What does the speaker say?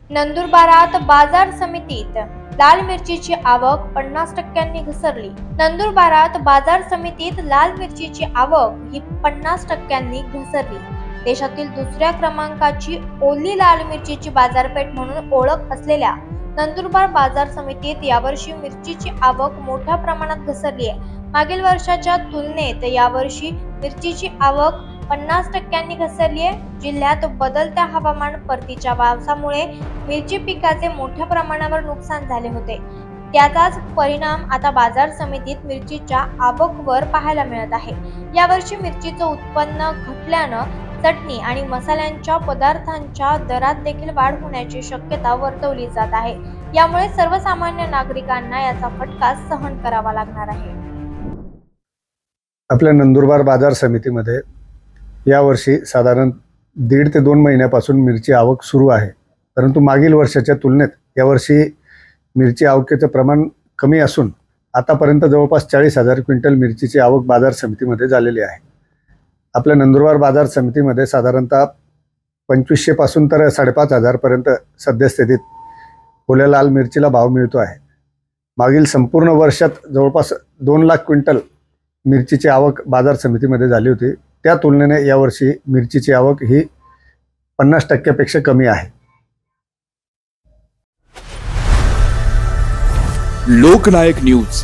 नंदुरबारात बाजार समितीत लाल मिरचीची आवक 50% घसरली। नंदुरबारात बाजार समितीत लाल मिरचीची आवक ही 50% घसरली। देशातील दुसऱ्या क्रमांकाची ओली लाल मिरचीची बाजारपेठ म्हणून ओळख असलेल्या नंदुरबार बाजार समितीत यावर्षी मिरचीची आवक मोठ्या प्रमाणात घसरली आहे। मागील वर्षाच्या तुलनेत यावर्षी मिरचीची आवक 50% घसरली आहे। जिल्ह्यात बदलत्या हवामान परतीच्या पावसामुळे मिरची पिकाचे मोठ्या प्रमाणावर नुकसान झाले होते। त्याचाच परिणाम आता बाजार समितीत मिरचीच्या आवकवर पाहायला मिळत आहे। यावर्षी मिरचीचं उत्पन्न घटल्यानं चटणी आणि मसाल्यांच्या पदार्थांच्या दरात देखील वाढ होण्याची शक्यता वर्तवली जात आहे। यामुळे सर्वसामान्य नागरिकांना याचा फटका सहन करावा लागणार आहे। आपल्या नंदुरबार बाजार समितीमध्ये यावर्षी साधारण 1.5 ते 2 महिन्यापासून मिरची आवक सुरू आहे। परंतु मागील वर्षाच्या तुलनेत यावर्षी मिरची आवकेचं प्रमाण कमी असून आतापर्यंत जवळपास 40,000 क्विंटल मिरचीची आवक बाजार समितीमध्ये झालेली आहे। आपल्या नंदुरबार बाजार समितीमध्ये साधारणतः 2500 पासून तर 5,500 पर्यंत सद्यस्थितीत ओल्या लाल मिरचीला भाव मिळतो आहे। मागील संपूर्ण वर्षात जवळपास 2 लाख क्विंटल मिरचीची आवक बाजार समितीमध्ये झाली होती। त्या तुलनेने यावर्षी मिरचीची आवक ही 50% पेक्षा कमी आहे। लोकनायक न्यूज